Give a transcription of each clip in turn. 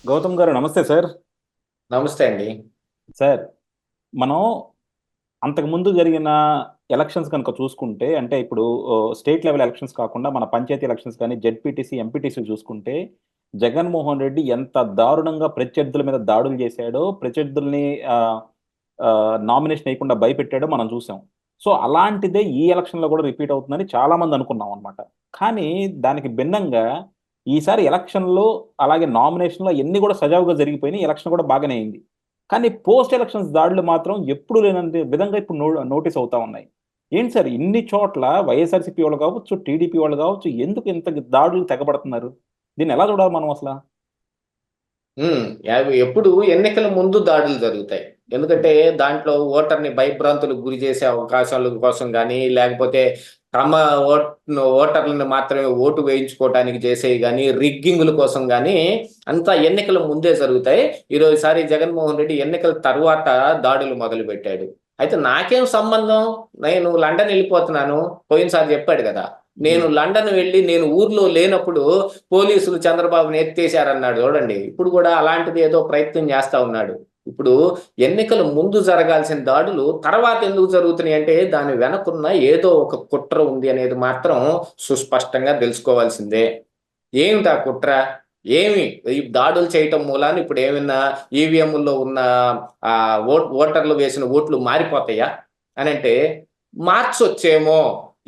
గౌతమ్ గారు నమస్తే సార్. నమస్తే అండి. సార్, మనం అంతకు ముందు జరిగిన ఎలక్షన్స్ కనుక చూసుకుంటే, అంటే ఇప్పుడు స్టేట్ లెవెల్ ఎలక్షన్స్ కాకుండా మన పంచాయతీ ఎలక్షన్స్ కానీ జెడ్పీటీసీ ఎంపీటీసీ చూసుకుంటే, జగన్మోహన్ రెడ్డి ఎంత దారుణంగా ప్రత్యర్థుల మీద దాడులు చేశాడో, ప్రత్యర్థుల్ని నామినేషన్ వేయకుండా భయపెట్టాడో మనం చూసాం. సో అలాంటిదే ఈ ఎలక్షన్లో కూడా రిపీట్ అవుతుందని చాలా మంది అనుకున్నాం అనమాట. కానీ దానికి భిన్నంగా ఈసారి ఎలక్షన్లో అలాగే నామినేషన్లో ఎన్ని కూడా సజావుగా జరిగిపోయినాయి, ఎలక్షన్ కూడా బాగానే అయింది. కానీ పోస్ట్ ఎలక్షన్స్ దాడులు మాత్రం ఎప్పుడు లేనంత విధంగా ఇప్పుడు నోటీస్ అవుతా ఉన్నాయి. ఏంటి సార్, ఇన్ని చోట్ల వైఎస్ఆర్సీపీ వాళ్ళు కావచ్చు, టీడీపీ వాళ్ళు కావచ్చు, ఎందుకు ఇంత దాడులు తెగబడుతున్నారు? దీన్ని ఎలా చూడాలి మనం అసలు? ఎప్పుడు ఎన్నికల ముందు దాడులు జరుగుతాయి. ఎందుకంటే దాంట్లో ఓటర్‌ని భయభ్రాంతులకు గురి చేసే అవకాశాల కోసం గానీ, లేకపోతే తమ ఓట్ ఓటర్లను మాత్రమే ఓటు వేయించుకోవటానికి చేసేయి గానీ, రిగ్గింగుల కోసం గానీ, అంతా ఎన్నికల ముందే జరుగుతాయి. ఈరోజుసారి జగన్మోహన్ రెడ్డి ఎన్నికల తరువాత దాడులు మొదలుపెట్టాడు. అయితే నాకేం సంబంధం? నేను లండన్ ఎళ్ళిపోతున్నాను. పోయినసారి చెప్పాడు గదా! నేను లండన్ వెళ్లి నేను ఊర్లో లేనప్పుడు పోలీసులు చంద్రబాబుని ఎత్తేసారన్నాడు చూడండి. ఇప్పుడు కూడా అలాంటిది ఏదో ప్రయత్నం చేస్తా ఉన్నాడు. ఇప్పుడు ఎన్నికల ముందు జరగాల్సిన దాడులు తర్వాత ఎందుకు జరుగుతున్నాయి అంటే దాని వెనకున్న ఏదో ఒక కుట్ర ఉంది అనేది మాత్రం సుస్పష్టంగా తెలుసుకోవాల్సిందే. ఏమిటి ఆ కుట్ర? ఏమి ఈ దాడులు చేయటం మూలాన ఇప్పుడు ఏమన్నా ఈవీఎంల్లో ఉన్న ఓటర్లు వేసిన ఓట్లు మారిపోతాయా? అనంటే మార్చొచ్చేమో.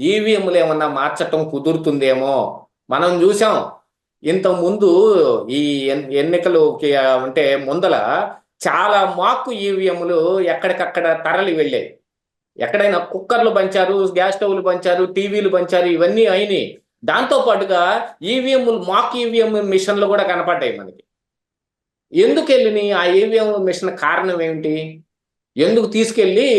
ఈవీఎంలు ఏమన్నా మార్చటం కుదురుతుందేమో. మనం చూసాం. ఇంతకుముందు ఈ ఎన్నికలుకి అంటే ముందల చాలా మాకు ఈవీఎంలు ఎక్కడికక్కడ తరలి వెళ్ళాయి. ఎక్కడైనా కుక్కర్లు పంచారు, గ్యాస్ స్టవ్‌లు పంచారు, టీవీలు పంచారు, ఇవన్నీ అయినియి. దాంతో పాటుగా మాక్ ఈవీఎం మిషన్‌లు కూడా కనపడ్డాయి మనకి. ఎందుకెళ్ళినియి ఆ ఈవీఎం మిషన్ కారణం ఏమిటి? ఎందుకు తీసుకెళ్ళి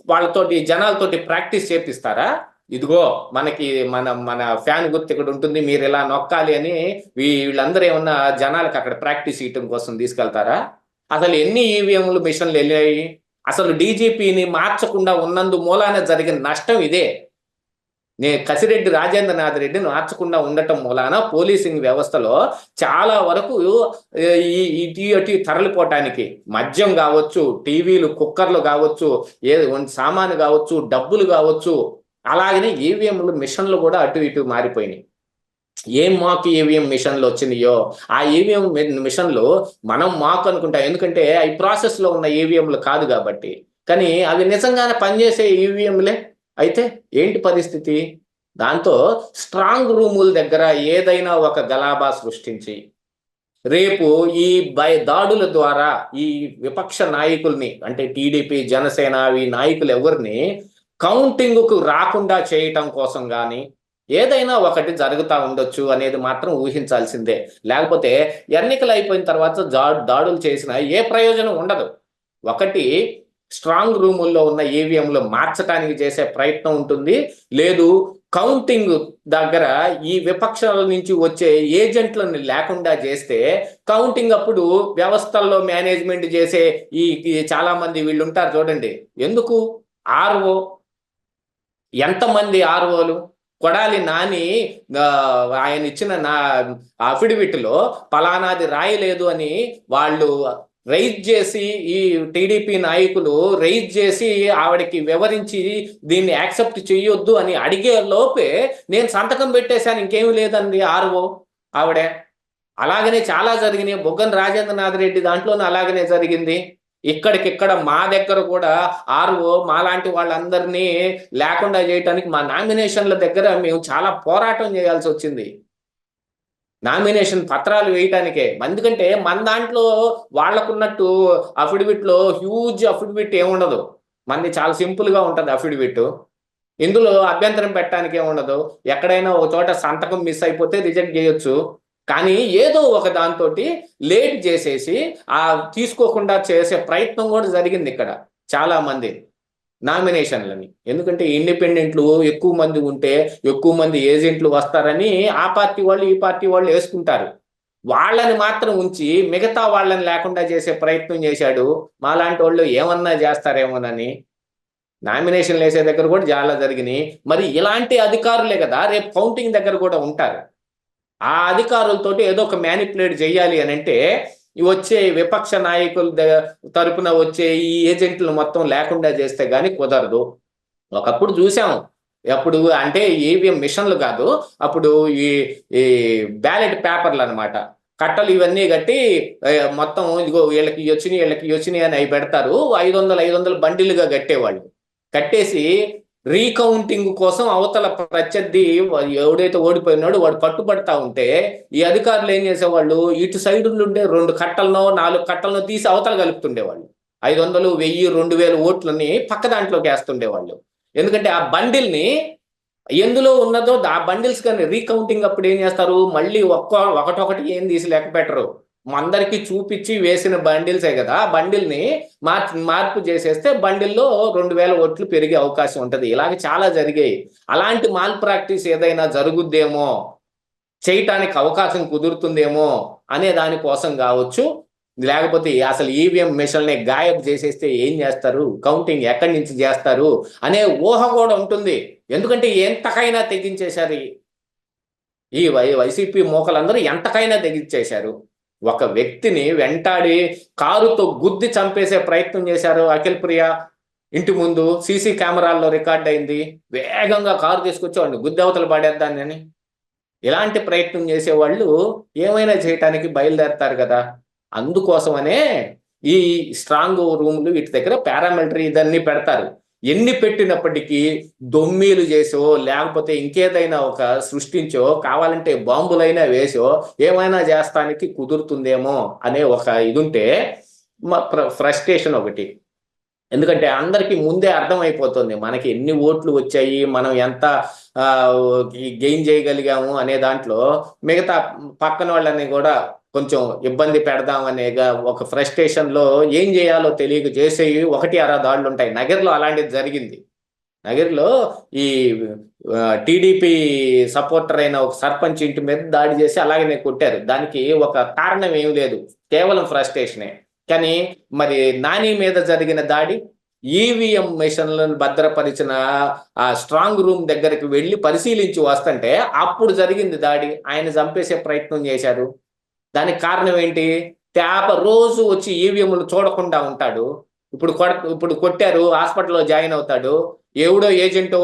వాళ్ళతోటి జనాలతోటి ప్రాక్టీస్ చేపిస్తారా? ఇదిగో మనకి మన మన ఫ్యాన్ గుర్తు ఇక్కడ ఉంటుంది. మీరిలా నొక్కాలి అని వీళ్ళందరూ ఏమన్నా జనాలకి అక్కడ ప్రాక్టీస్ ఇయటం కోసం తీసుకెళ్తారా? అసలు ఎన్ని ఈవీఎంలు మిషన్‌లు ఎళ్ళాయి? అసలు డీజీపీని మార్చకుండా ఉన్నందు మూలాన జరిగిన నష్టం ఇదే. కసిరెడ్డి రాజేంద్రనాథ్ రెడ్డిని మార్చకుండా ఉండటం మూలాన పోలీసింగ్ వ్యవస్థలో చాలా వరకు ఈ ఇటు అటు తరలిపోవటానికి మద్యం కావచ్చు, టీవీలు, కుక్కర్లు కావచ్చు, సామాను కావచ్చు, డబ్బులు కావచ్చు, అలాగనే ఈవీఎంలు మిషన్లు కూడా అటు ఇటు మారిపోయినాయి. ఏం మాకు ఈవీఎం మిషన్లు వచ్చినాయో ఆ ఈవీఎం మిషన్లు మనం మాకు అనుకుంటాం. ఎందుకంటే అవి ప్రాసెస్లో ఉన్న ఈవీఎంలు కాదు కాబట్టి. కానీ అవి నిజంగానే పనిచేసే ఈవీఎంలే అయితే ఏంటి పరిస్థితి? దాంతో స్ట్రాంగ్ రూముల దగ్గర ఏదైనా ఒక గలాబా సృష్టించి రేపు ఈ దాడుల ద్వారా ఈ విపక్ష నాయకుల్ని అంటే టీడీపీ, జనసేన ఈ నాయకులు ఎవరిని కౌంటింగ్‌కు రాకుండా చేయటం కోసం గాని ఏదైనా ఒకటి జరుగుతా ఉండొచ్చు అనేది మాత్రం ఊహించాల్సిందే. లేకపోతే ఎన్నికలు అయిపోయిన తర్వాత దాడులు చేసినా ఏ ప్రయోజనం ఉండదు. ఒకటి స్ట్రాంగ్ రూముల్లో ఉన్న ఈవీఎంలు మార్చటానికి చేసే ప్రయత్నం ఉంటుంది. లేదు కౌంటింగ్ దగ్గర ఈ విపక్షాల నుంచి వచ్చే ఏజెంట్లను లేకుండా చేస్తే కౌంటింగ్ అప్పుడు వ్యవస్థల్లో మేనేజ్మెంట్ చేసే ఈ చాలా మంది వీళ్ళు ఉంటారు చూడండి. ఎందుకు? ఆర్ఓ ఎంతమంది ఆర్ఓలు? కొడాలి నాని ఆయన ఇచ్చిన అఫిడవిట్లో పలానాది రాయలేదు అని వాళ్ళు రైజ్ చేసి ఈ టీడీపీ నాయకులు రైజ్ చేసి ఆవిడకి వివరించి దీన్ని యాక్సెప్ట్ చేయొద్దు అని అడిగే లోపే నేను సంతకం పెట్టేశాను, ఇంకేమీ లేదండి ఆర్ఓ ఆవిడే. అలాగనే చాలా జరిగినాయి. బుగ్గన రాజేంద్రనాథ్ రెడ్డి దాంట్లోనే అలాగనే జరిగింది. ఇక్కడికిక్కడ మా దగ్గర కూడా ఆర్ఓ మాలాంటి వాళ్ళందరినీ లేకుండా చేయటానికి మా నామినేషన్ల దగ్గర మేము చాలా పోరాటం చేయాల్సి వచ్చింది. నామినేషన్ పత్రాలు వేయటానికే. ఎందుకంటే మన దాంట్లో వాళ్ళకున్నట్టు అఫిడవిట్‌లో హ్యూజ్ అఫిడవిట్ ఏముండదు. మనది చాలా సింపుల్‌గా ఉంటది అఫిడవిట్. ఇందులో అభ్యంతరం పెట్టడానికి ఏముండదు. ఎక్కడైనా ఒక చోట సంతకం మిస్ అయిపోతే రిజెక్ట్ చేయొచ్చు. కానీ ఏదో ఒక దాంతోటి లేట్ చేసేసి తీసుకోకుండా చేసే ప్రయత్నం కూడా జరిగిందిక్కడ చాలా మంది నామినేషన్లని. ఎందుకంటే ఇండిపెండెంట్లు ఎక్కువ మంది ఉంటే ఎక్కువ మంది ఏజెంట్లు వస్తారని ఆ పార్టీ వాళ్ళు, ఈ పార్టీ వాళ్ళు వేసుకుంటారు. వాళ్ళని మాత్రం ఉంచి మిగతా వాళ్ళని లేకుండా చేసే ప్రయత్నం చేశాడు. మాలాంటోళ్ళు ఏమన్నా చేస్తారేమోనని. నామినేషన్లు వేసే దగ్గర కూడా చాలా జరిగినాయి. మరి ఇలాంటి అధికారులే కదా రేపు కౌంటింగ్ దగ్గర కూడా ఉంటారు. ఆ అధికారులతోటి ఏదో ఒక మ్యానిపులేట్ చేయాలి అనంటే వచ్చే విపక్ష నాయకుల తరపున వచ్చే ఈ ఏజెంట్లు మొత్తం లేకుండా చేస్తే గానీ కుదరదు. ఒకప్పుడు చూసాం. అప్పుడు అంటే ఈవీఎం మిషన్లు కాదు, అప్పుడు ఈ ఈ బ్యాలెట్ పేపర్లు అనమాట. కట్టలు ఇవన్నీ కట్టి మొత్తం ఇదిగో వీళ్ళకి వచ్చినాయి అని అవి పెడతారు. 500 బండిలుగా కట్టేవాళ్ళు. కట్టేసి రీకౌంటింగ్ కోసం అవతల ప్రత్యర్థి ఎవడైతే ఓడిపోయినాడో వాడు కట్టుబడతా ఉంటే ఈ అధికారులు ఏం చేసేవాళ్ళు, ఇటు సైడ్ ఉండే 2 కట్టలనో 4 కట్టలనో తీసి అవతల కలుపుతుండేవాళ్ళు. 500, 1000, 2000 ఓట్లని పక్క దాంట్లోకి వేస్తుండేవాళ్ళు. ఎందుకంటే ఆ బండిల్ని ఎందులో ఉన్నదో ఆ బండిల్స్ కానీ రీకౌంటింగ్ అప్పుడు ఏం చేస్తారు, మళ్ళీ ఒకటొకటి ఏం తీసి లెక్క పెట్టరు. అందరికి చూపించి వేసిన బండిల్సే కదా, ఆ బండిల్ని మార్పు చేసేస్తే బండిల్లో 2000 ఓట్లు పెరిగే అవకాశం ఉంటది. ఇలాగ చాలా జరిగాయి. అలాంటి మాల్ ప్రాక్టీస్ ఏదైనా జరుగుద్దేమో, చేయటానికి అవకాశం కుదురుతుందేమో అనే దానికోసం కావచ్చు. లేకపోతే అసలు ఈవీఎం మిషన్ని గాయబ్ చేసేస్తే ఏం చేస్తారు, కౌంటింగ్ ఎక్కడి నుంచి చేస్తారు అనే ఊహ కూడా ఉంటుంది. ఎందుకంటే ఎంతకైనా తెగించేశారు ఈ వైసీపీ మోకలందరూ, ఎంతకైనా తెగించేశారు. ఒక వ్యక్తిని వెంటాడి కారుతో గుద్ది చంపేసే ప్రయత్నం చేశారు. అఖిల్ ప్రియ ఇంటి ముందు సీసీ కెమెరాల్లో రికార్డ్ అయింది. వేగంగా కారు తీసుకొచ్చి వాడిని గుద్ది అవతల పడేద్దాన్ని. ఇలాంటి ప్రయత్నం చేసేవాళ్ళు ఏమైనా చేయటానికి బయలుదేరతారు కదా. అందుకోసమనే ఈ స్ట్రాంగ్ రూమ్లు వీటి దగ్గర పారామిలిటరీ ఇదన్నీ పెడతారు. ఎన్ని పెట్టినప్పటికీ దొమ్మీలు చేసో లేకపోతే ఇంకేదైనా ఒక సృష్టించో, కావాలంటే బాంబులైనా వేసో ఏమైనా చేస్తానికి కుదురుతుందేమో అనే ఒక ఇదుంటే ఫ్రస్ట్రేషన్ ఒకటి. ఎందుకంటే అందరికీ ముందే అర్థమైపోతుంది మనకి ఎన్ని ఓట్లు వచ్చాయి, మనం ఎంత గెయిన్ చేయగలిగాము అనే దాంట్లో మిగతా పక్కన వాళ్ళని కూడా కొంచెం ఇబ్బంది పెడదాం అనే ఒక ఫ్రస్ట్రేషన్ లో ఏం చేయాలో తెలియక చేసేవి 1-6 దాడులు ఉంటాయి. నగర్లో అలాంటిది జరిగింది. నగర్లో ఈ టీడీపీ సపోర్టర్ అయిన ఒక సర్పంచ్ ఇంటి మీద దాడి చేసి అలాగనే కొట్టారు. దానికి ఒక కారణం ఏం లేదు, కేవలం ఫ్రస్ట్రేషనే. కానీ మరి నాని మీద జరిగిన దాడి, ఈవీఎం మిషన్లను భద్రపరిచిన ఆ స్ట్రాంగ్ రూమ్ దగ్గరికి వెళ్ళి పరిశీలించి వస్తుంటే అప్పుడు జరిగింది దాడి. ఆయన చంపేసే ప్రయత్నం చేశారు. దానికి కారణం ఏంటి, రోజు వచ్చి ఈవీఎంలు చూడకుండా ఉంటాడు. ఇప్పుడు కొట్టారు, హాస్పిటల్లో జాయిన్ అవుతాడు. ఎవడో ఏజెంట్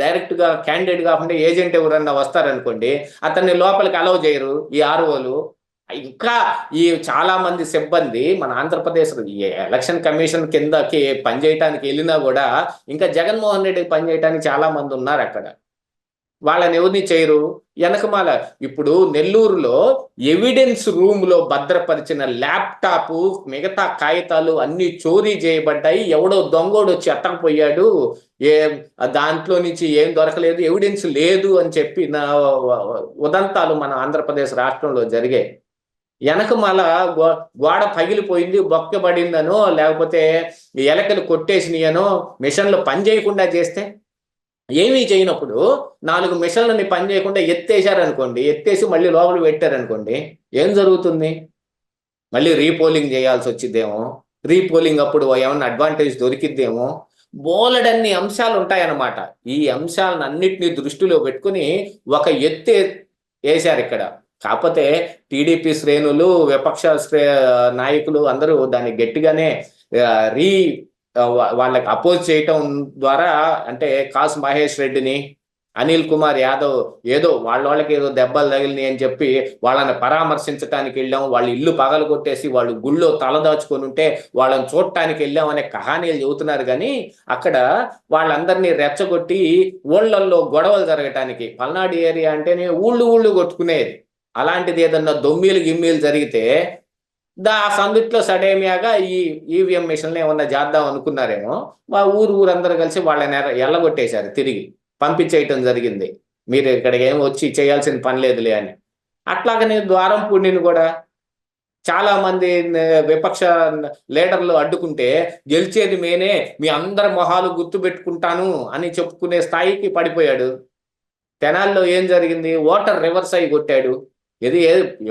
డైరెక్ట్ గా క్యాండిడేట్ కాకుండా ఏజెంట్ ఎవరన్నా వస్తారనుకోండి, అతన్ని లోపలికి అలౌ చేయరు ఈ ఆర్ఓలు. ఇంకా ఈ చాలా మంది సిబ్బంది మన ఆంధ్రప్రదేశ్ ఎలక్షన్ కమిషన్ కిందకి పనిచేయటానికి వెళ్ళినా కూడా ఇంకా జగన్మోహన్ రెడ్డికి పనిచేయటానికి చాలా మంది ఉన్నారు అక్కడ. వాళ్ళని ఎవరిని చేయరు. వెనకమాల ఇప్పుడు నెల్లూరులో ఎవిడెన్స్ రూమ్ లో భద్రపరిచిన ల్యాప్టాప్, మిగతా కాగితాలు అన్ని చోరీ చేయబడ్డాయి. ఎవడో దొంగోడు వచ్చి ఎత్తకపోయాడు, దాంట్లో నుంచి ఏం దొరకలేదు, ఎవిడెన్స్ లేదు అని చెప్పి ఉదంతాలు మన ఆంధ్రప్రదేశ్ రాష్ట్రంలో జరిగాయి. వెనకమాల గోడ పగిలిపోయింది, బొక్కబడిందనో లేకపోతే ఎలకలు కొట్టేసినాయనో మిషన్లు పని చేయకుండా చేస్తే, ఏమీ చేయనప్పుడు 4 మిషన్లని పని చేయకుండా ఎత్తేసారనుకోండి, ఎత్తేసి మళ్ళీ లోపల పెట్టారనుకోండి, ఏం జరుగుతుంది? మళ్ళీ రీపోలింగ్ చేయాల్సి వచ్చిద్దేమో, రీపోలింగ్ అప్పుడు ఏమన్నా అడ్వాంటేజ్ దొరికిద్దేమో, బోలెడన్ని అంశాలు ఉంటాయన్నమాట. ఈ అంశాలను అన్నిటినీ దృష్టిలో పెట్టుకుని ఒక ఎత్తే వేశారు ఇక్కడ. కాకపోతే టీడీపీ శ్రేణులు, విపక్ష నాయకులు అందరూ దాన్ని గట్టిగానే వాళ్ళకి అపోజ్ చేయటం ద్వారా, అంటే కాసు మహేష్ రెడ్డిని, అనిల్ కుమార్ యాదవ్ ఏదో వాళ్ళకి ఏదో దెబ్బలు తగిలినాయి అని చెప్పి వాళ్ళని పరామర్శించడానికి వెళ్ళాం, వాళ్ళు ఇల్లు పగలు కొట్టేసి వాళ్ళు గుళ్ళో తలదాచుకొని ఉంటే వాళ్ళని చూడటానికి వెళ్ళాం అనే కహానీలు చెబుతున్నారు. కానీ అక్కడ వాళ్ళందరినీ రెచ్చగొట్టి ఊళ్ళల్లో గొడవలు జరగటానికి, పల్నాడు ఏరియా అంటేనే ఊళ్ళు కొట్టుకునేది. అలాంటిది ఏదన్నా దొమ్మీలు గిమ్మీలు జరిగితే ఆ సందుట్లో సడేమియాగా ఈ ఈవీఎం మిషన్లు ఏమన్నా చేద్దాం అనుకున్నారేమో, మా ఊరందరూ కలిసి వాళ్ళని ఎల్లగొట్టేశారు, తిరిగి పంపించేయటం జరిగింది. మీరు ఇక్కడికి ఏం వచ్చి చేయాల్సిన పని లేదులే అని. అట్లాగనే ద్వారంపూడిని కూడా చాలా మంది విపక్ష లీడర్లు అడ్డుకుంటే, గెలిచేది మేనే, మీ అందరి మొహాలు గుర్తు పెట్టుకుంటాను అని చెప్పుకునే స్థాయికి పడిపోయాడు. తెనాల్లో ఏం జరిగింది, ఓటర్ రివర్స్ అయి కొట్టాడు.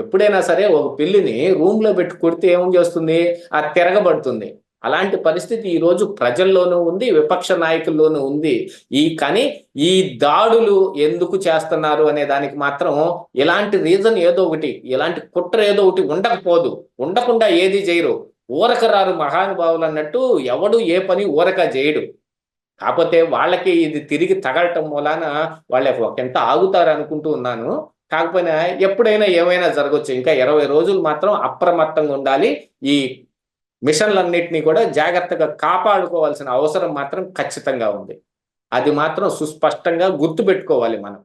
ఎప్పుడైనా సరే ఒక పిల్లిని రూమ్ లో పెట్టి కొడితే ఏం చేస్తుంది, అది తిరగబడుతుంది. అలాంటి పరిస్థితి ఈ రోజు ప్రజల్లోనూ ఉంది, విపక్ష నాయకుల్లోనూ ఉంది. కానీ ఈ దాడులు ఎందుకు చేస్తున్నారు అనే దానికి మాత్రం ఇలాంటి రీజన్ ఏదో ఒకటి, ఇలాంటి కుట్ర ఏదో ఒకటి ఉండకపోదు. ఉండకుండా ఏది చేయరు. ఊరక రారు మహానుభావులు అన్నట్టు ఎవడు ఏ పని ఊరక చేయడు. కాకపోతే వాళ్ళకి ఇది తిరిగి తగలటం మూలాన వాళ్ళు ఒకంత ఆగుతారు అనుకుంటూ ఉన్నాను. కాకపోయినా ఎప్పుడైనా ఏమైనా జరగొచ్చు. ఇంకా 20 రోజులు మాత్రం అప్రమత్తంగా ఉండాలి. ఈ మిషన్లన్నిటిని కూడా జాగ్రత్తగా కాపాడుకోవాల్సిన అవసరం మాత్రం ఖచ్చితంగా ఉంది. అది మాత్రం సుస్పష్టంగా గుర్తుపెట్టుకోవాలి మనం.